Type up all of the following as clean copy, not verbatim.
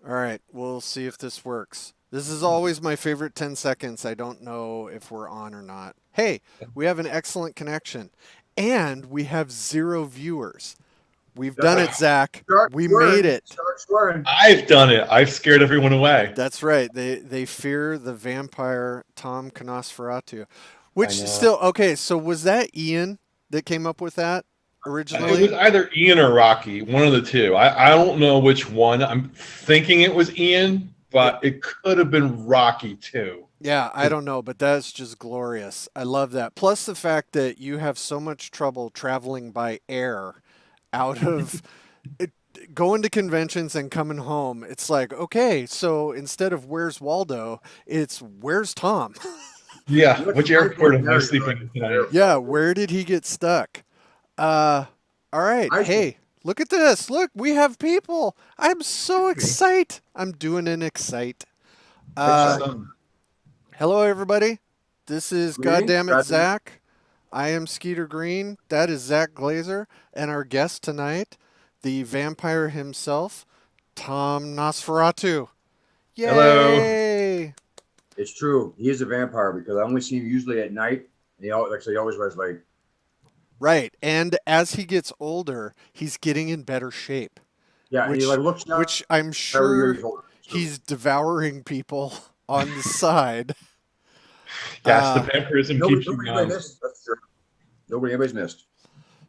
All right, we'll see if this works. This is always my favorite 10 seconds. I don't know if we're on or not. Hey, we have an excellent connection. And we have 0 viewers. We've done it, Zach. Start We made swearing. it. Start swearing. I've done it. I've scared everyone away. That's right. They fear the vampire Tom Nosferatu. Which I know. still okay, so was that Ian that came up with that It originally? was either Ian or Rocky, one of the two. I don't know which one. I'm thinking it was Ian, but it could have been Rocky too. Yeah, I don't know, but that's just glorious. I love that. Plus the fact that you have so much trouble traveling by air out of it, going to conventions and coming home. It's like, okay, so instead of where's Waldo, it's where's Tom? Yeah, What's which the airport am I right sleeping in tonight? Yeah, where did he get stuck? All right. I Hey, look at this. Look, we have people. I'm so excited. I'm doing an excite. Uh, Awesome. Hello, everybody. This is Greetings, Goddammit Goddammit. Zach. I am Skeeter Green. That is Zach Glazer. And our guest tonight, the vampire himself, Tom Nosferatu. Hello. Yay! It's true. He is a vampire because I only see him usually at night. And he always, like I say, he always wears like Right. And as he gets older, he's getting in better shape, yeah, and which he like looks young which I'm every year sure he's older. It's true. he's devouring people on the side. Yes, the Uh, vampirism Nobody, keeps you nobody young. missed. That's true. Nobody anybody's missed.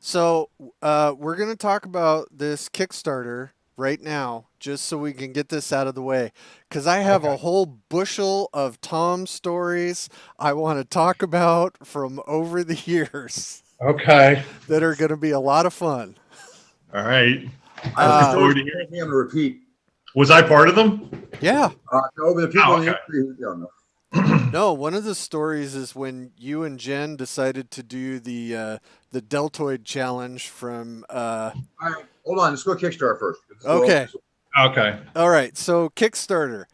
so we're going to talk about this Kickstarter right now, just so we can get this out of the way, because I have a Okay. whole bushel of Tom stories I want to talk about from over the years Okay. that are going to be a lot of fun. All right. I Looking Uh, forward to hearing. me on the repeat. Was I part of them? yeah. Over the people Oh, in the okay. industry, you don't know. No, one of the stories is when you and Jen decided to do the deltoid challenge from All right, hold on. Let's go Kickstarter first. okay. Okay. All right, so Kickstarter,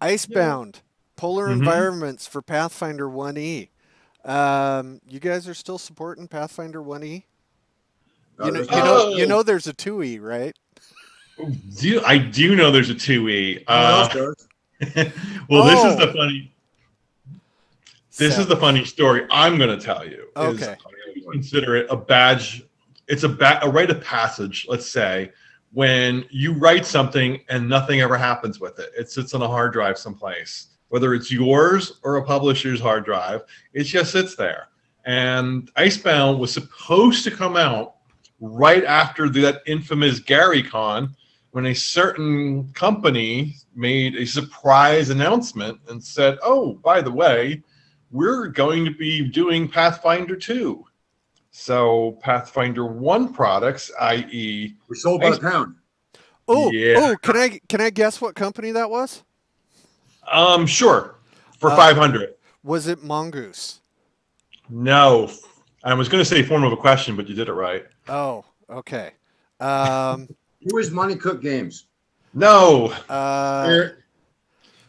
Yeah. Icebound, Polar Mm-hmm. Environments for Pathfinder 1E. You guys are still supporting Pathfinder 1E? There's Oh. You know there's a 2E, right? I do know there's a 2E. someone else does. Well, Oh, this is the savage. funny story I'm going to tell you. Is Okay. I consider it a badge. It's a rite of passage. Let's say when you write something and nothing ever happens with it. It sits on a hard drive someplace, whether it's yours or a publisher's hard drive. It just sits there. And Icebound was supposed to come out right after that infamous Gary Con, when a certain company made a surprise announcement and said, "Oh, by the way, we're going to be doing Pathfinder 2." So Pathfinder 1 products, i.e., We're sold by the pound. yeah, Can I guess what company that was? sure, for Uh, 500. was it Mongoose? No, I was going to say form of a question, but you did it right. Oh, okay. Um, Who is Money Cook Games? No, uh,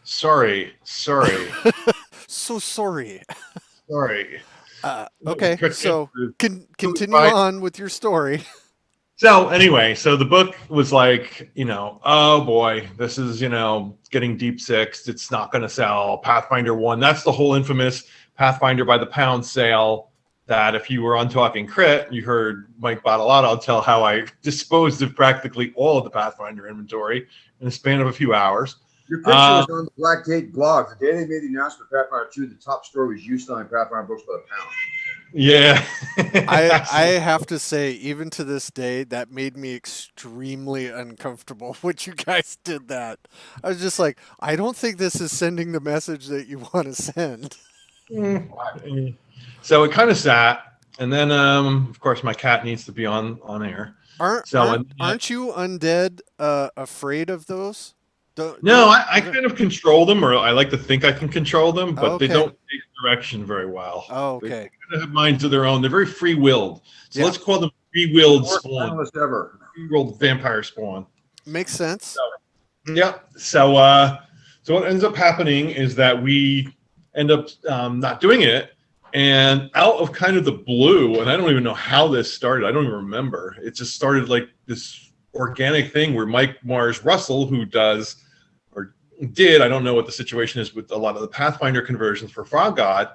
sorry, so sorry. sorry. Okay, so continue Right. on with your story. So anyway, so the book was like, oh boy, this is, getting deep sixed. It's not going to sell. Pathfinder 1, that's the whole infamous Pathfinder by the pound sale that if you were on Talking Crit, you heard Mike Bottolato tell how I disposed of practically all of the Pathfinder inventory in the span of a few hours. Your picture was on the Black Gate blog. The day they made the announcement for Pathfinder 2, the top story was you selling Pathfinder books by the pound. Yeah. I have to say, even to this day, that made me extremely uncomfortable when you guys did that. I was just like, I don't think this is sending the message that you want to send. So it kind of sat, and then of course my cat needs to be on air. Aren't So aren't you undead afraid of those? No, I kind of control them, or I like to think I can control them, but Okay. they don't take direction very well. Oh, They okay. kind of have minds of their own. They're very free-willed. So Yeah. let's call them free-willed Worst spawn, analyst ever. free-willed vampire spawn. Makes sense. Yeah. So so what ends up happening is that we end up not doing it, and out of kind of the blue, and I don't even know how this started. I don't even remember. It just started like this organic thing where Mike Mars Russell, who does did, I don't know what the situation is with a lot of the Pathfinder conversions for Frog God,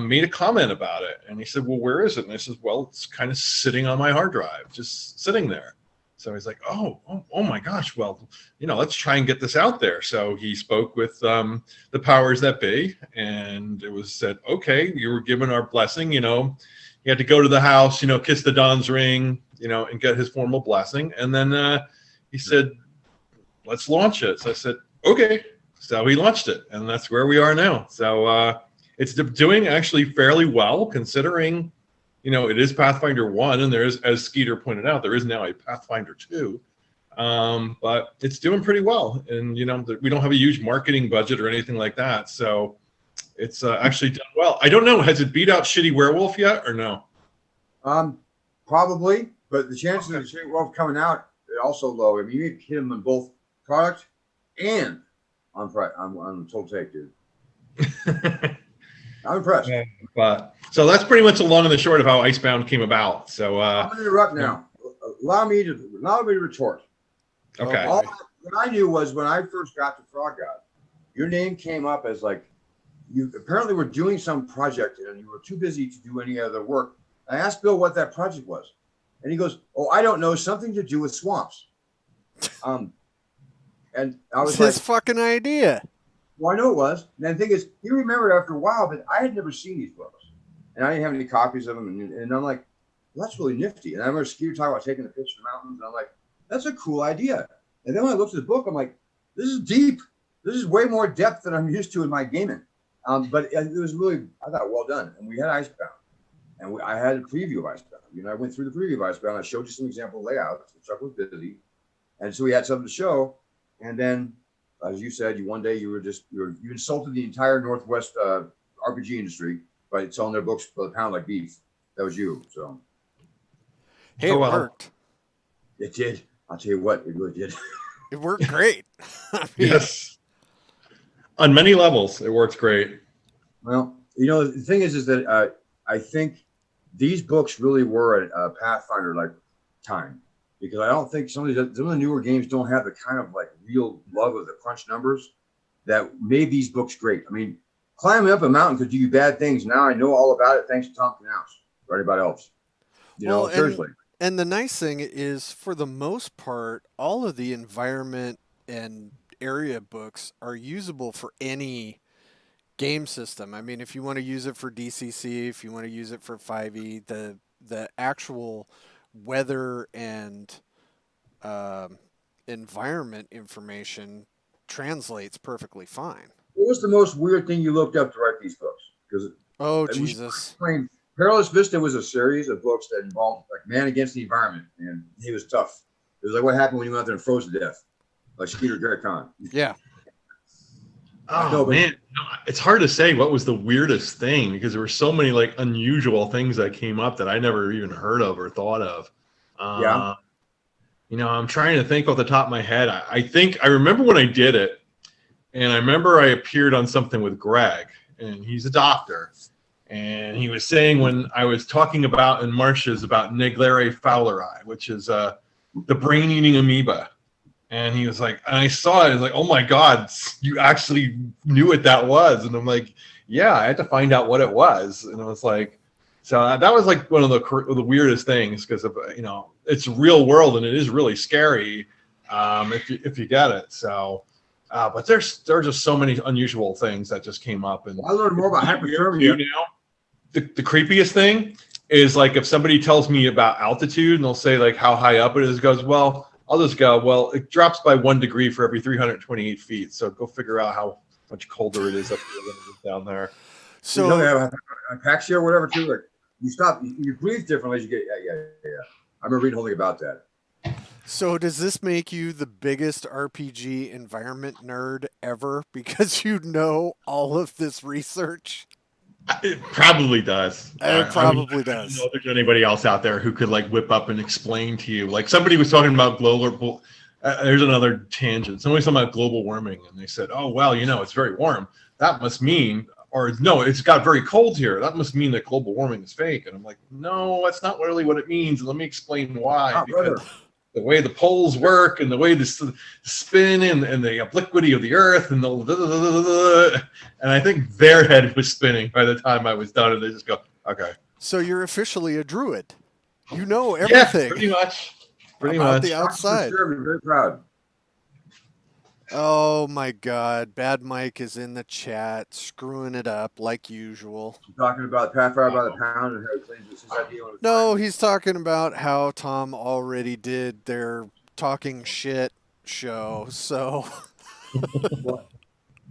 made a comment about it. And he said, well, where is it? And I said, well, it's kind of sitting on my hard drive, just sitting there. So he's like, oh my gosh, well, let's try and get this out there. So he spoke with the powers that be, and it was said, okay, you were given our blessing. You had to go to the house, kiss the Don's ring, and get his formal blessing. And then he said, let's launch it. So I said, okay. So he launched it, and that's where we are now. So it's doing actually fairly well, considering it is Pathfinder 1, and there is, as Skeeter pointed out, there is now a Pathfinder 2. But it's doing pretty well. And, we don't have a huge marketing budget or anything like that. So it's actually done well. I don't know. Has it beat out Shitty Werewolf yet or no? Probably. But the chances of the Shitty Werewolf coming out are also low. I mean, you hit them on both product and on Total Take, dude. I'm impressed. Yeah, but so that's pretty much the long and the short of how Icebound came about. So I'm going to interrupt now. Allow me to retort. Okay. What I knew was when I first got to Frog God, your name came up as like you apparently were doing some project and you were too busy to do any other work. I asked Bill what that project was, and he goes, "Oh, I don't know, something to do with swamps." And I was his fucking idea. Well, I know it was. And the thing is, he remembered after a while, but I had never seen these books. And I didn't have any copies of them. And I'm like, well, that's really nifty. And I remember Skeeter talking about taking the picture of the mountains. And I'm like, that's a cool idea. And then when I looked at the book, I'm like, this is deep. This is way more depth than I'm used to in my gaming. But it was really, I thought, well done. And we had Icebound. And I had a preview of Icebound. I went through the preview of Icebound. I showed you some example layouts. Chuck was busy. And so we had something to show. And then, as you said, one day you insulted the entire Northwest RPG industry by selling their books for the pound like beef. That was you. So, hey, it worked. It did. I'll tell you what, it really did. It worked great. Yes, on many levels, it works great. Well, the thing is that I think these books really were a Pathfinder like time. Because I don't think some of the newer games don't have the kind of like real love of the crunch numbers that made these books great. I mean, climbing up a mountain could do you bad things. Now I know all about it thanks to Tom Knauss or anybody else. Seriously. And the nice thing is, for the most part, all of the environment and area books are usable for any game system. I mean, if you want to use it for DCC, if you want to use it for 5e, the actual weather and environment information translates perfectly fine. What was the most weird thing you looked up to write these books? Because Jesus. Perilous Vista was a series of books that involved like man against the environment, and he was tough. It was like what happened when you went out there and froze to death, like Skeeter Jerry Khan. Yeah. Oh man, it's hard to say what was the weirdest thing because there were so many like unusual things that came up that I never even heard of or thought of. I'm trying to think off the top of my head. I think I remember when I did it, and I remember I appeared on something with Greg, and he's a doctor, and he was saying when I was talking about in Marshes about Neglere fowleri, which is the brain-eating amoeba. And he was like, and I saw it, I was like, oh my God, you actually knew what that was. And I'm like, yeah, I had to find out what it was. And I was like, so that was like one of the weirdest things because of, it's real world and it is really scary if you get it. So, but there's just so many unusual things that just came up. And I learned more about hypothermia. The creepiest thing is like if somebody tells me about altitude and they'll say like how high up it is, goes, well, I'll just go, well, it drops by 1 degree for every 328 feet. So go figure out how much colder it is up here than it is down there. So you have hypoxia or whatever too. Like you stop, you breathe differently as you get. Yeah. I remember reading a whole thing about that. So does this make you the biggest RPG environment nerd ever because you know all of this research? It probably does. It probably does. I don't know if there's anybody else out there who could like whip up and explain to you. Like somebody was talking about global. There's another tangent. Somebody's talking about global warming, and they said, "Oh well, it's very warm. That must mean, or no, it's got very cold here. That must mean that global warming is fake." And I'm like, "No, that's not really what it means. And let me explain why." the way the poles work and the way the spin and the obliquity of the earth and and I think their head was spinning by the time I was done, and they just go, okay. So you're officially a druid. You know Yeah, everything pretty much. Pretty about much. the outside. For sure, I'm very proud. Oh my God. Bad Mike is in the chat, screwing it up like usual. I'm talking about Pathfinder by the pound and how he claims it's his idea. When it was No, mine. he's talking about how Tom already did their talking shit show. So, Well,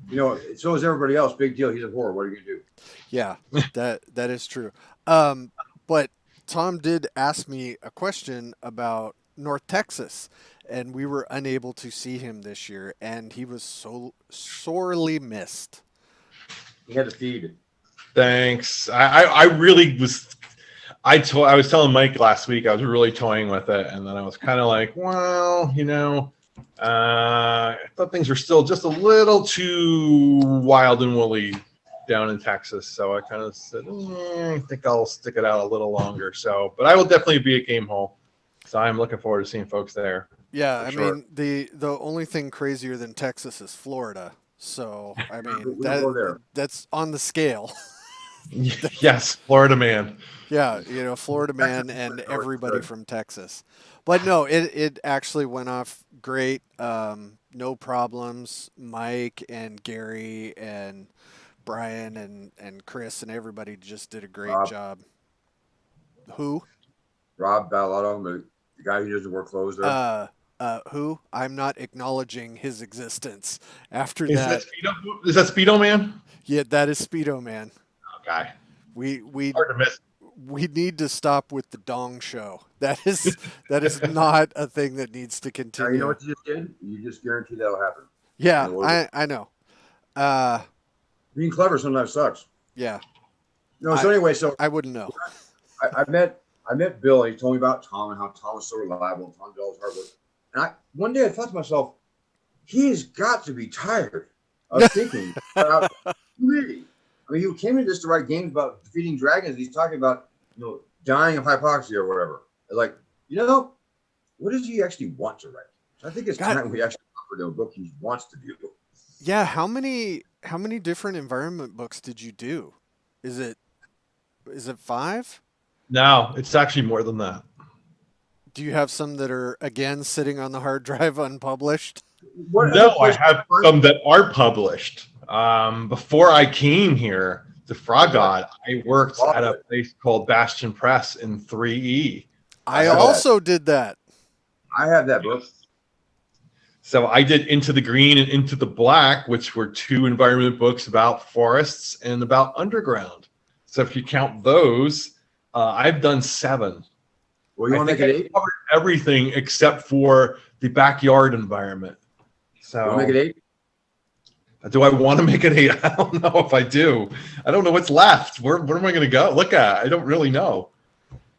you know, so is everybody else. Big deal. He's a whore. What are you gonna do? yeah, that is true. But Tom did ask me a question about North Texas, and we were unable to see him this year, and he was so sorely missed. He had to feed. Thanks. I really was. I was telling Mike last week I was really toying with it, and then I was kind of like, well, I thought things were still just a little too wild and woolly down in Texas, so I kind of said, I think I'll stick it out a little longer. So, but I will definitely be at Game Hole, so I'm looking forward to seeing folks there. Yeah, I sure. mean the only thing crazier than Texas is Florida. So I mean We'll go there. that's on the scale. Yes, Florida man. Yeah, Florida man and everybody from Texas. But no, it actually went off great. No problems. Mike and Gary and Brian and Chris and everybody just did a great Rob. job. Who? Rob Ballotto, the guy who doesn't wear clothes there. Who? I'm not acknowledging his existence. After Is that, is that Speedo Man? yeah, that is Speedo Man. Okay. We Hard to miss. we need to stop with the dong show. That is not a thing that needs to Now, continue. you know what you just did? You just guarantee that'll happen. Yeah, You know, I know. being clever sometimes sucks. Yeah, No, so anyway, so I wouldn't know. I met Bill. He told me about Tom and how Tom was so reliable and Tom did all his hard work. And one day I thought to myself, he's got to be tired of thinking about really. I mean, he came in just to write games about defeating dragons. He's talking about dying of hypoxia or whatever. Like, what does he actually want to write? So I think it's time we actually offered him a book he wants to do. Yeah, how many different environment books did you do? Is it 5? No, it's actually more than that. Do you have some that are again sitting on the hard drive unpublished? No, I have some that are published. Before I came here to Frog God, I worked at a place called Bastion Press in 3E. I also did that. I have that book. So I did Into the Green and Into the Black, which were 2 environment books about forests and about underground. So if you count those, I've done 7. Well, you want to make it 8? Covered everything except for the backyard environment. So You want to make it 8? do I want to make it 8? I don't know if I do. I don't know what's left. Where am I going to go? Look at. I don't really know.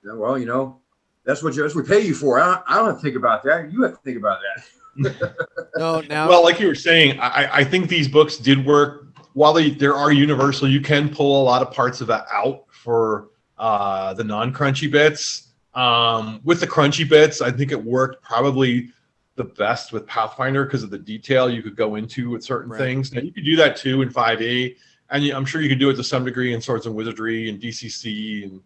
Yeah, well, that's what we pay you for. I don't have to think about that. You have to think about that. No, now. Well, like you were saying, I think these books did work. While they are universal, you can pull a lot of parts of that out for the non-crunchy bits. With the crunchy bits, I think it worked probably the best with Pathfinder because of the detail you could go into with certain things. Now, you could do that too in 5e, and I'm sure you could do it to some degree in Swords and Wizardry and DCC and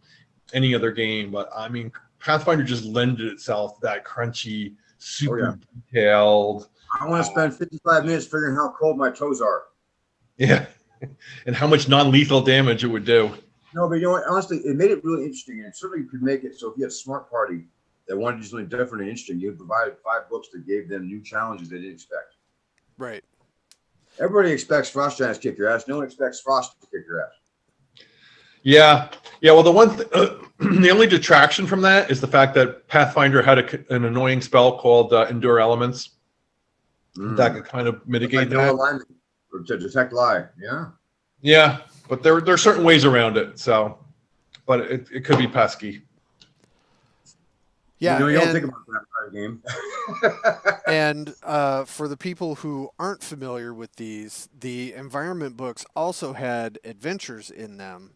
any other game. But I mean, Pathfinder just lended itself to that crunchy, super detailed. I want to spend 55 minutes figuring how cold my toes are. Yeah, and how much non-lethal damage it would do. No, but you know what? Honestly, it made it really interesting, and certainly you could make it so if you had a smart party that wanted to do something different and interesting, you provided 5 books that gave them new challenges they didn't expect. Right. Everybody expects Frost Giants to kick your ass. No one expects Frost to kick your ass. Yeah. Well, the only detraction from that is the fact that Pathfinder had an annoying spell called Endure Elements that could kind of mitigate that. Alignment, or to detect lie. Yeah. Yeah, but there are certain ways around it. So, but it could be pesky. Yeah, you don't think about that kind of game. And for the people who aren't familiar with these, the environment books also had adventures in them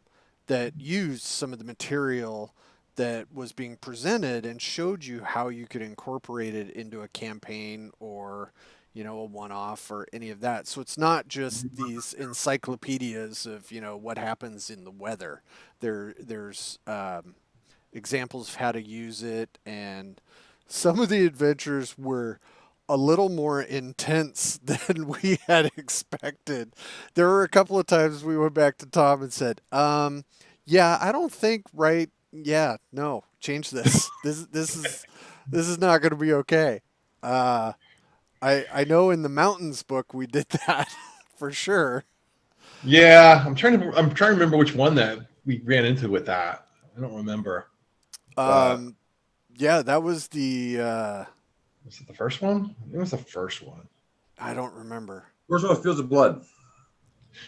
that used some of the material that was being presented and showed you how you could incorporate it into a campaign or, a one-off or any of that. So it's not just these encyclopedias of, what happens in the weather. There's examples of how to use it, and some of the adventures were a little more intense than we had expected. There were a couple of times we went back to Tom and said, yeah, I don't think right. Yeah, no, change this. This is not going to be okay. Uh, I know in the mountains book we did that for sure. Yeah, I'm trying to remember which one that we ran into with that. I don't remember. But Um, yeah, that was was it the first one? It was the first one. I don't remember. First one was Fields of Blood.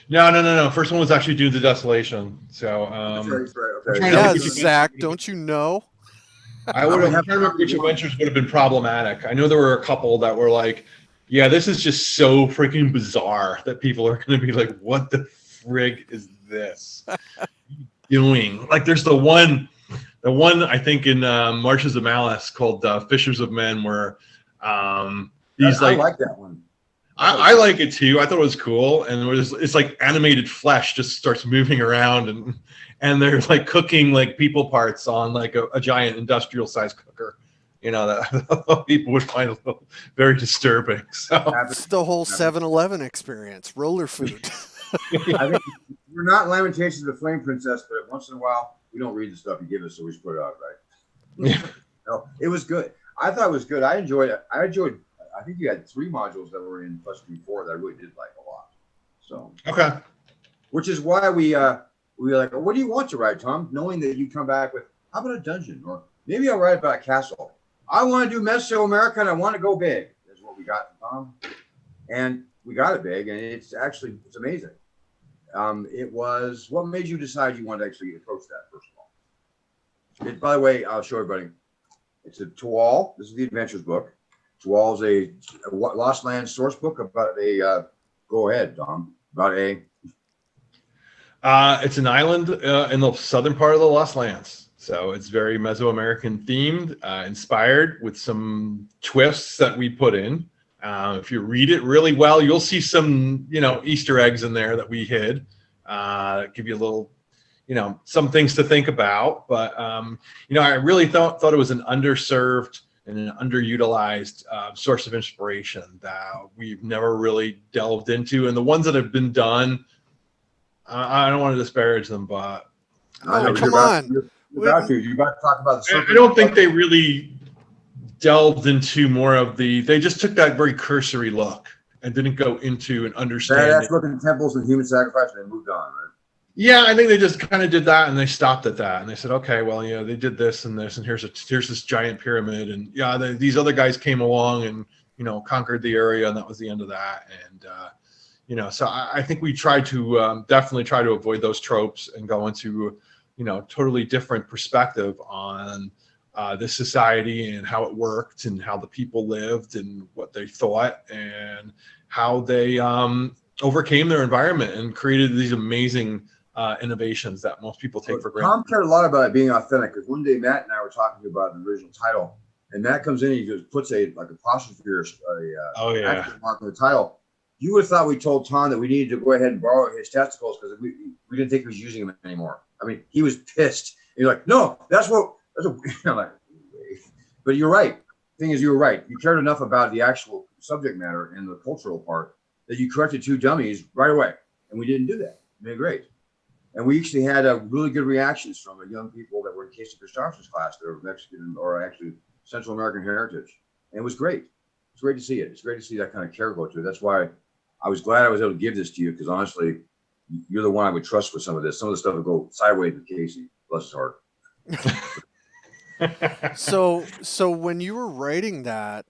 No. First one was actually Dunes of Desolation. So That's right, that's right. I'm Okay. trying to Yeah, think which Zach, don't you know? I'm trying to remember which adventures would have been problematic. I know there were a couple that were like, yeah, this is just so freaking bizarre that people are going to be like, what the frig is this doing? Like, there's the one I think in Marches of Malice called Fishers of Men, where these I like like that one. I like it too. I thought it was cool, and it's like animated flesh just starts moving around, and they're like cooking like people parts on like a giant industrial sized cooker. That people would find a little very disturbing. So It's the whole 7-Eleven experience, roller food. I think we're not Lamentations of the Flame Princess, but once in a while we don't read the stuff you give us, so we just put it out, right? yeah. No, it was good. I thought it was good. I enjoyed it. I think you had 3 modules that were in plus 4 that I really did like a lot. So Okay. which is why we were like, what do you want to write, Tom? Knowing that you come back with, how about a dungeon? Or maybe I'll write about a castle. I want to do Mesoamerica and I want to go big. That's what we got from Tom. And we got it big, and it's amazing. It was, what made you decide you wanted to actually approach that, first of all? By the way, I'll show everybody. It's a Tual. This is the Adventures book. Tual is a Lost Lands source book about go ahead, Tom, about It's an island in the southern part of the Lost Lands. So it's very Mesoamerican themed, inspired with some twists that we put in. If you read it really well, you'll see some, Easter eggs in there that we hid. Give you a little, some things to think about. But, I really thought it was an underserved and an underutilized source of inspiration that we've never really delved into. And the ones that have been done, I don't want to disparage them, but Come on. You're about to talk about the serpent. I don't think they really delved into more of they just took that very cursory look and didn't go into an understanding. Badass looking temples and human sacrifice, and they moved on, right? Yeah, I think they just kind of did that, and they stopped at that, and they said, okay, well, they did this and this, and here's this giant pyramid, and these other guys came along and conquered the area, and that was the end of that. And so I think we tried to definitely try to avoid those tropes and go into totally different perspective on this society and how it worked and how the people lived and what they thought and how they overcame their environment and created these amazing innovations that most people take for granted. Tom cared a lot about it being authentic, because one day Matt and I were talking about the original title, and Matt comes in and he just puts like apostrophe or accent mark on the title. You would have thought we told Tom that we needed to go ahead and borrow his testicles because we didn't think he was using them anymore. I mean, he was pissed. You're like, no, that's what I'm like. But you're right. Thing is, you're right. You cared enough about the actual subject matter and the cultural part that you corrected 2 dummies right away, and we didn't do that. It made great. And we actually had really good reactions from the young people that were in Casey Christopherson's class that were Mexican or actually Central American heritage. And it was great. It's great to see it. It's great to see that kind of care go to it. That's why I was glad I was able to give this to you, because honestly, you're the one I would trust with some of this. Some of the stuff would go sideways with Casey. Bless his heart. So when you were writing that,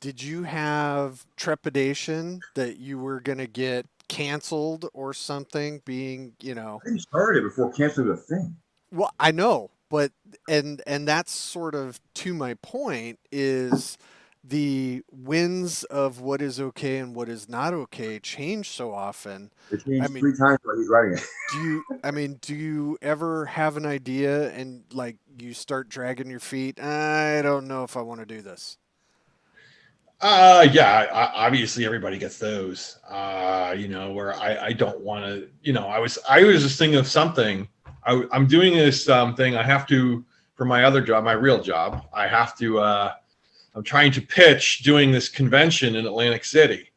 did you have trepidation that you were going to get canceled or something, being, I think started it before canceling the thing. Well, I know, but and that's sort of to my point is the winds of what is okay and what is not okay change so often. It I changed mean, 3 times while he's writing it. do you ever have an idea and like you start dragging your feet? I don't know if I want to do this. Yeah, obviously everybody gets those. Where I don't want to. I was just thinking of something. I'm doing this thing. I have to for my other job, my real job. I have to. I'm trying to pitch doing this convention in Atlantic City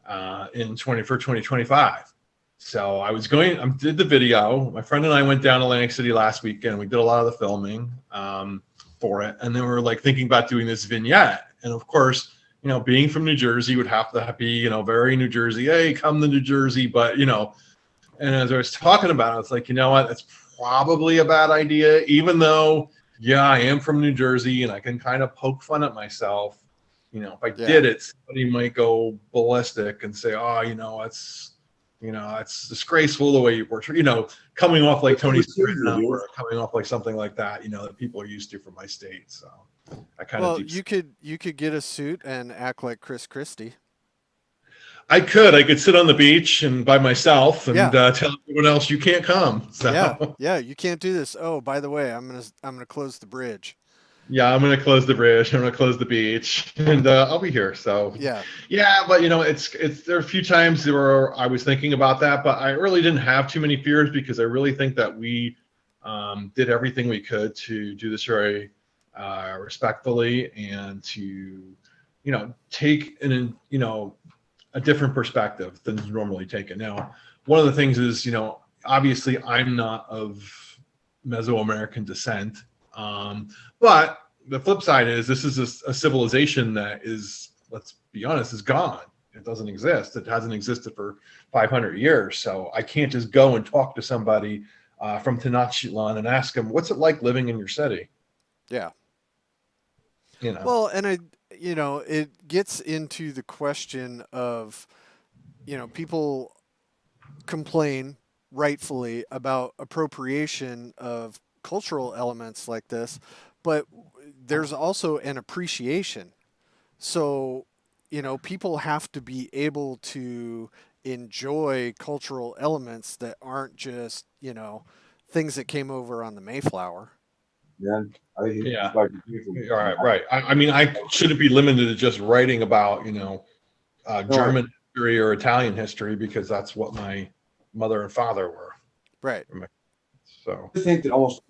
for 2025. So I did the video. My friend and I went down to Atlantic City last weekend. We did a lot of the filming for it, and then we were like thinking about doing this vignette. And of course, being from New Jersey would have to be, very New Jersey. Hey, come to New Jersey. But, and as I was talking about it, it's like, you know what? That's probably a bad idea, even though, yeah, I am from New Jersey and I can kind of poke fun at myself. If I did it, somebody might go ballistic and say, oh, it's disgraceful the way you portray, coming off like Tony Soprano or coming off like something like that, that people are used to from my state. So I kind of you could get a suit and act like Chris Christie. I could sit on the beach and by myself and tell everyone else you can't come. So yeah, you can't do this. Oh, by the way, I'm gonna close the bridge. Yeah, I'm gonna close the bridge. I'm gonna close the beach, and I'll be here. So yeah. But it's there are a few times where I was thinking about that, but I really didn't have too many fears because I really think that we did everything we could to do this very respectfully and to take a different perspective than is normally taken. Now, one of the things is obviously I'm not of Mesoamerican descent. But the flip side is this is a civilization that is, let's be honest, is gone. It doesn't exist. It hasn't existed for 500 years. So I can't just go and talk to somebody from Tenochtitlan and ask them, what's it like living in your city? Yeah. Well, and it gets into the question of, people complain rightfully about appropriation of cultural elements like this, but there's also an appreciation. So, people have to be able to enjoy cultural elements that aren't just, things that came over on the Mayflower. Yeah. Right. I mean, I shouldn't be limited to just writing about, German history or Italian history because that's what my mother and father were. Right. So I think that almost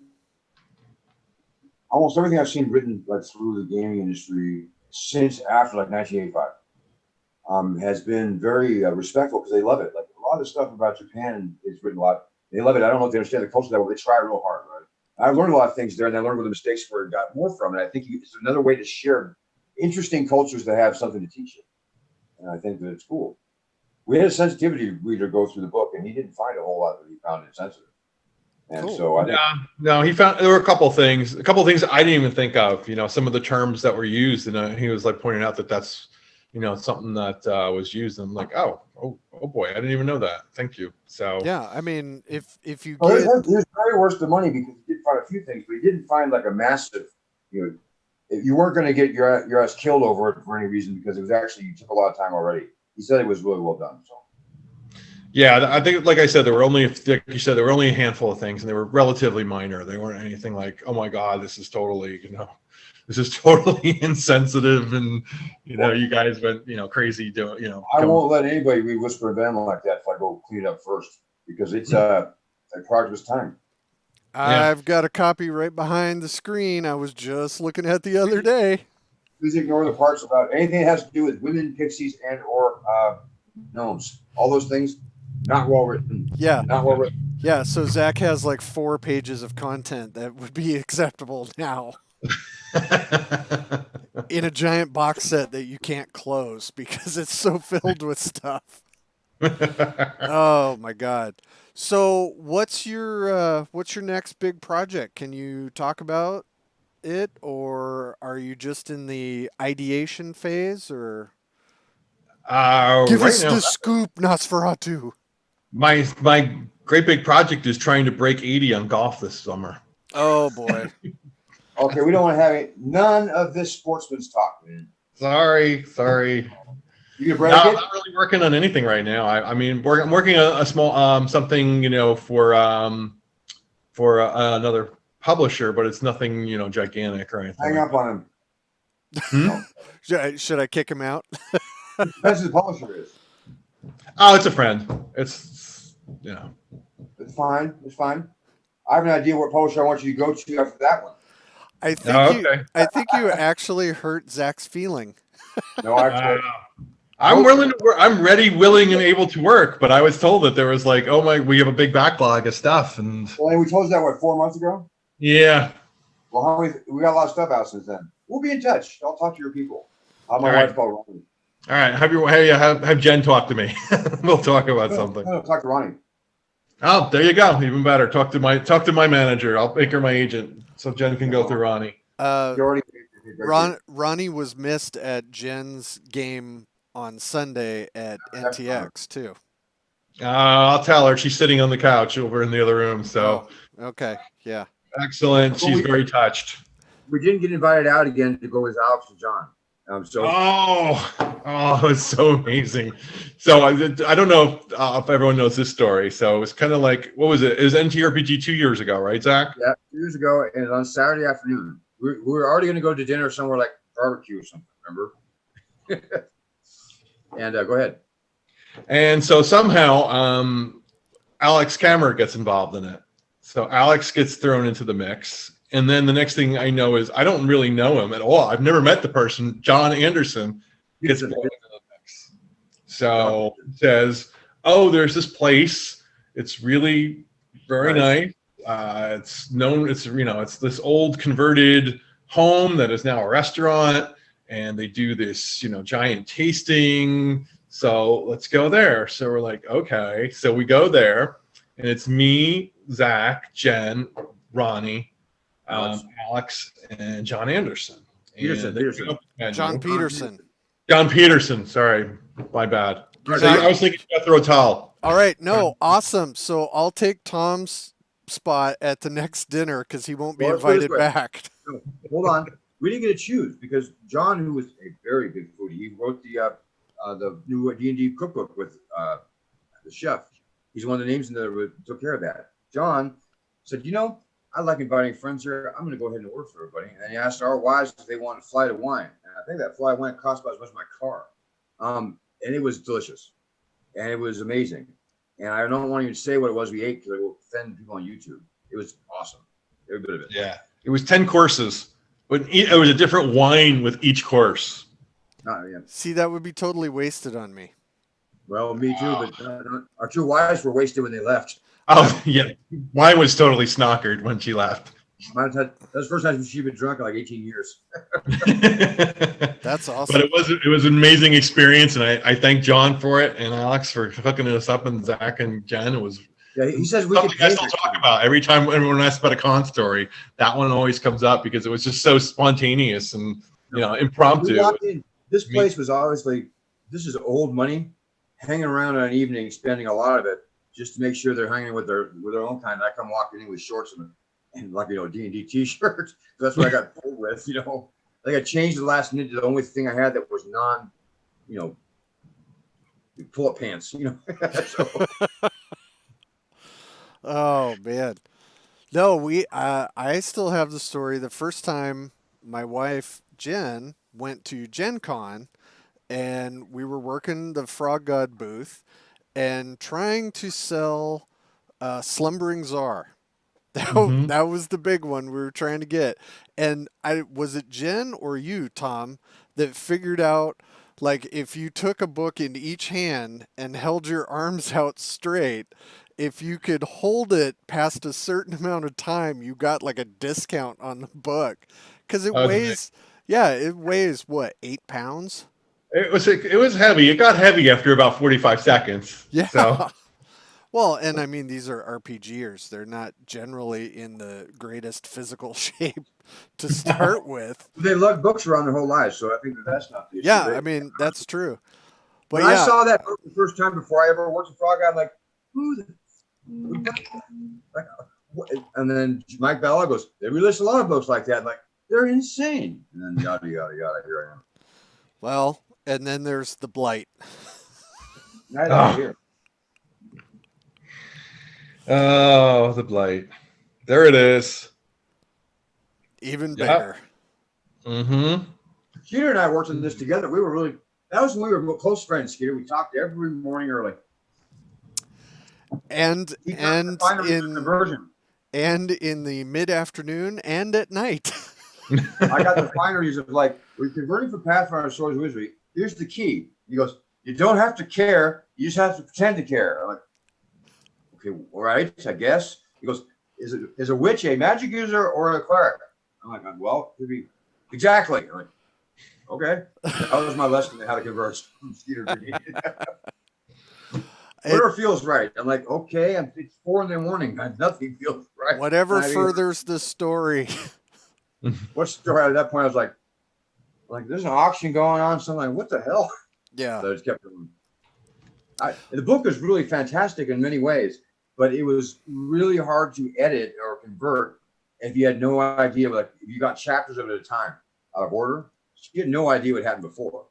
everything I've seen written like through the gaming industry since after like 1985 has been very respectful because they love it. Like a lot of the stuff about Japan is written a lot. They love it. I don't know if they understand the culture that well. They try real hard, right? I've learned a lot of things there, and I learned where the mistakes were and got more from it. I think it's another way to share interesting cultures that have something to teach you, and I think that it's cool. We had a sensitivity reader go through the book, and he didn't find a whole lot that he found insensitive. And cool. So I think he found there were a couple of things I didn't even think of. Some of the terms that were used, and he was like pointing out that that's something that was used. And I'm like, oh boy, I didn't even know that. Thank you. So yeah, I mean, if you he was very worth the money because he did find a few things, but he didn't find like a massive. You weren't going to get your ass killed over it for any reason because it was actually you took a lot of time already. He said it was really well done. So. Yeah, I think, like I said, there were only a handful of things, and they were relatively minor. They weren't anything like, oh my God, this is totally, insensitive, and you guys went, crazy doing, I won't let anybody re-whisper them like that if I go clean it up first because it's a product of its time. I've got a copy right behind the screen. I was just looking at the other day. Please ignore the parts about anything that has to do with women, pixies, and or gnomes. All those things. Not well written. Yeah. Not well written. Yeah, so Zach has like 4 pages of content that would be acceptable now. In a giant box set that you can't close because it's so filled with stuff. Oh my God. So what's your next big project? Can you talk about it, or are you just in the ideation phase, or give us the scoop, Nosferatu? My great big project is trying to break 80 on golf this summer. Oh boy. Okay, we don't want to have none of this sportsman's talk, man. Sorry. You gonna No, break I'm it? not really working on anything right now. I mean, I'm working on a small something, for another publisher, but it's nothing, gigantic or anything Hang like up on him. that. Hmm? No. Should I kick him out? Depends who the publisher is. Oh, it's a friend. It's It's fine. It's fine. I have an idea what publisher I want you to go to after that one. Oh, okay. I think you actually hurt Zach's feeling. No, actually, I I'm hope willing to work. I'm ready, willing, and able to work. But I was told that there was like, oh my, we have a big backlog of stuff, and well, we told you that what 4 months ago. yeah. Well, how many? We got a lot of stuff out since then. We'll be in touch. I'll talk to your people. My All wife right. called Ronnie. All right, have Jen talk to me. We'll talk about something. No, talk to Ronnie. Oh, there you go. Even better. Talk to my manager. I'll make her my agent, so Jen can go through Ronnie. You already. Ronnie was missed at Jen's game on Sunday at NTX too. I'll tell her. She's sitting on the couch over in the other room. So Okay, yeah. excellent. She's very touched. We didn't get invited out again to go with Alex and John. So It's so amazing. So I don't know if everyone knows this story. So it was kind of like, what was it? It was NTRPG 2 years ago, right, Zach? yeah, 2 years ago, and on Saturday afternoon, we were already going to go to dinner somewhere like barbecue or something. Remember? And go ahead. And so somehow Alex Kammer gets involved in it. So Alex gets thrown into the mix. And then the next thing I know is I don't really know him at all. I've never met the person. John Anderson gets thrown into the mix. So it says, oh, there's this place. It's really very nice. It's known, it's this old converted home that is now a restaurant. And they do this, giant tasting. So let's go there. So we're like, okay. So we go there, and it's me, Zach, Jen, Ronnie, Alex, and John Anderson. Peterson. John Peterson. John Peterson. Sorry, my bad. So I was thinking Jethro Tull. All right, no, awesome. So I'll take Tom's spot at the next dinner because he won't be invited back. No, hold on. We didn't get to choose because John, who was a very big foodie, he wrote the new D&D cookbook with the chef. He's one of the names in there who took care of that. John said, I like inviting friends here. I'm going to go ahead and order for everybody. And he asked our wives if they wanted a flight of wine. And I think that flight of wine cost about as much as my car. And it was delicious. And it was amazing. And I don't want to even say what it was we ate because it will offend people on YouTube. It was awesome. Every bit of it. Yeah. It was 10 courses, but it was a different wine with each course. See, that would be totally wasted on me. Well, me too, but our two wives were wasted when they left. Oh, yeah. Mine was totally snockered when she left. That was the first time she'd been drunk in like 18 years. That's awesome. But it was an amazing experience, and I thank John for it and Alex for hooking us up, and Zach and Jen. It was he says we something I still talk about every time everyone asks about a con story. That one always comes up because it was just so spontaneous and impromptu. This place was obviously, this is old money, hanging around on an evening, spending a lot of it just to make sure they're hanging with their own kind. I come walking in with shorts and like D&D t-shirts. That's what I got pulled with. I got changed the last minute. The only thing I had that was non, pull-up pants. So. Oh man, no, I still have the story. The first time my wife Jen went to Gen Con, and we were working the Frog God booth and trying to sell Slumbering Czar. That was the big one we were trying to get. And was it Jen or you, Tom, that figured out, like, if you took a book in each hand and held your arms out straight, if you could hold it past a certain amount of time, you got like a discount on the book because it weighs. Yeah, it weighs what, 8 pounds? It was heavy. It got heavy after about 45 seconds. Yeah. So. Well, and I mean, these are RPGers. They're not generally in the greatest physical shape to start with. They lug books around their whole lives, so I think that's not the issue. Yeah, I mean, that's true. But when I saw that book the first time before I ever worked with Frog, I'm like, who the... And then Mike Bella goes, they release a lot of books like that. I'm like, they're insane. And then yada, yada, yada. Here I am. Well, and then there's the blight. Neither Oh, here. oh, the blight. There it is. Even Yep. bigger. Mm-hmm. Skeeter and I worked on this together. We were really, that was when we were close friends, Skeeter. We talked every morning early. And He got the and final in conversion. and in the mid-afternoon and at night. I got the binaries of like, we're converting from Pathfinder to Swords of Wizardry. Here's the key. He goes, you don't have to care. You just have to pretend to care. I'm like, okay, all right, I guess. He goes, is a witch a magic user or a cleric? I'm like, well, it could be. Exactly. I'm like, okay. That was my lesson in how to convert from Skeeter to me. Whatever feels right. I'm like, okay, it's 4 a.m. Nothing feels right. Whatever I mean, furthers the story. what's the story? At that point, I was like, there's an auction going on. So I'm like, what the hell? Yeah. So I just kept going. The book is really fantastic in many ways, but it was really hard to edit or convert if you had no idea. Like, if you got chapters of it at a time out of order, you had no idea what happened before.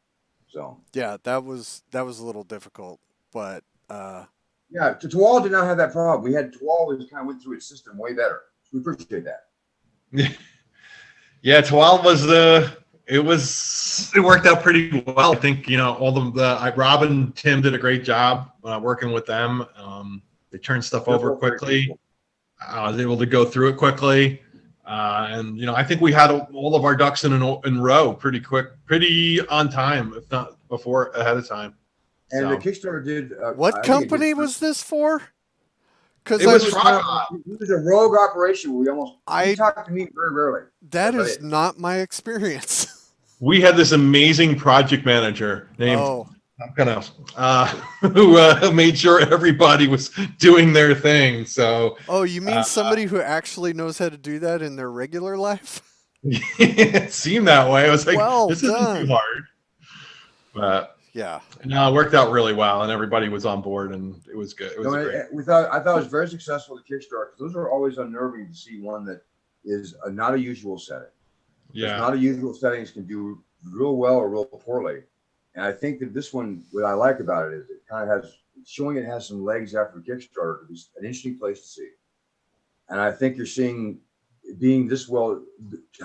So Yeah, that was a little difficult, but yeah, Tual did not have that problem. We had Tual just kind of went through its system way better. We appreciate that. Yeah, 12 was it worked out pretty well. I think, all Rob and Tim did a great job working with them. They turned stuff over quickly. I was able to go through it quickly. And I think we had all of our ducks in row pretty quick, pretty on time, if not ahead of time. And So. the Kickstarter did. What company was this for? Because it was a rogue operation. He talked to me very rarely. That is not my experience. We had this amazing project manager named Knauss, who made sure everybody was doing their thing. So. Oh, you mean somebody who actually knows how to do that in their regular life? It seemed that way. I was like, well this done. isn't too hard. But. Yeah. No, it worked out really well, and everybody was on board, and it was good. It was great. I thought it was very successful, the Kickstarter, because those are always unnerving to see one that is not a usual setting. Yeah. Not a usual settings can do real well or real poorly. And I think that this one, what I like about it is it kind of showing it has some legs after Kickstarter to be an interesting place to see. And I think you're seeing it being this well,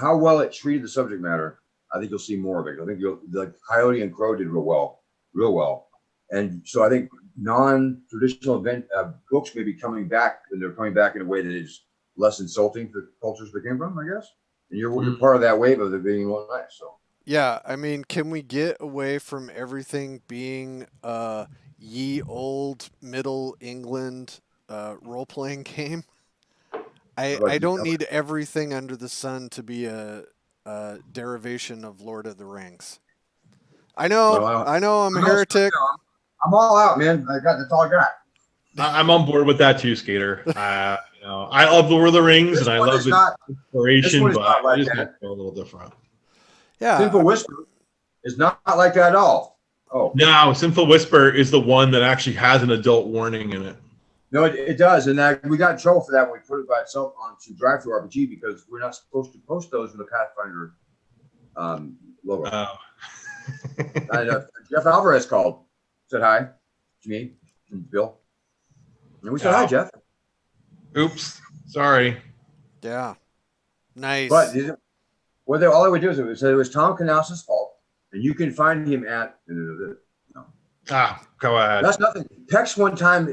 how well it treated the subject matter. I think you'll see more of it. I think like Coyote and Crow did real well. And so I think non-traditional event books may be coming back, and they're coming back in a way that is less insulting to the cultures they came from, I guess. And you're part of that wave of it being well nice. So yeah, I mean, can we get away from everything being ye old Middle England role-playing game? I don't need everything under the sun to be a derivation of Lord of the Rings. I know I'm a heretic. I'm all out, man. That's all I got. I'm on board with that too, Skater. I love Lord of the Rings, and I love the inspiration, but I just make it a little different. Yeah. Sinful Whisper is not like that at all. Oh. No, Sinful Whisper is the one that actually has an adult warning in it. No, it does, and we got in trouble for that when we put it by itself onto Drive Through RPG because we're not supposed to post those with a Pathfinder logo. Oh. Jeff Alvarez said hi to me and Bill, and we said hi, Jeff. Oops, sorry. Yeah, nice. But all I would do is it was Tom Knauss's fault, and you can find him at. No. Go ahead. That's nothing. Text one time,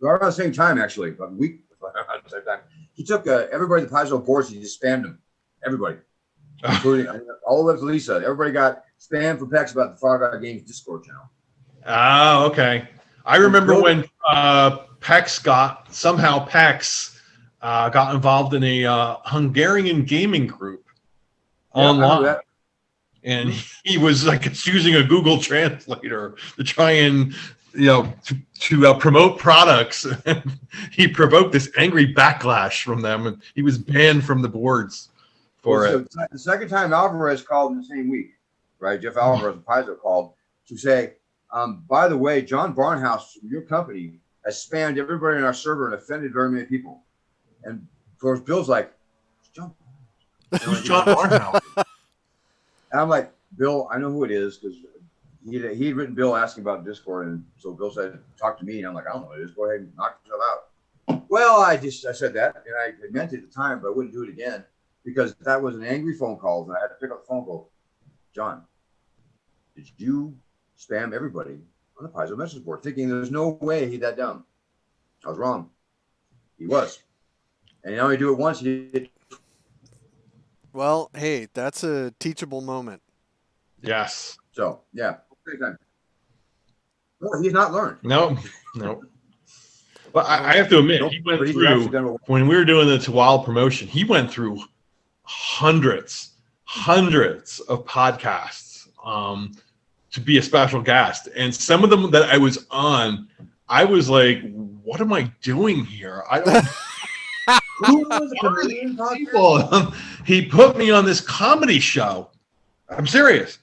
around the same time actually, a week around the same time. He took everybody at the Paizo boards and he just spammed them. Everybody. Including all of Lisa. Everybody got spam for PEX about the Frog Eye Games Discord channel. Oh, okay. I remember when PEX got involved in a Hungarian gaming group online. And he was like using a Google Translator to try and to promote products. He provoked this angry backlash from them, and he was banned from the boards for it. The second time Alvarez called in the same week, right? Jeff Alvarez of Paizo called to say, by the way, John Barnhouse from your company has spammed everybody in our server and offended very many people. And of course, Bill's like, Who's John Barnhouse? And I'm like, Bill, I know who it is because he'd written Bill asking about Discord, and so Bill said, "Talk to me," and I'm like, "I don't know what it is. Go ahead and knock yourself out." Well, I said that, and I meant it at the time, but I wouldn't do it again because that was an angry phone call, and I had to pick up the phone call. John, did you spam everybody on the Paizo message board, thinking there's no way he's that dumb? I was wrong. He was, and you only do it once. He did. Well, hey, that's a teachable moment. Yes. So yeah, no, he's not learned. No. But I have to admit, he went through, when we were doing the Tawal promotion, he went through hundreds of podcasts to be a special guest. And some of them that I was on, I was like, what am I doing here? I don't Who was a comedian people. He put me on this comedy show. I'm serious.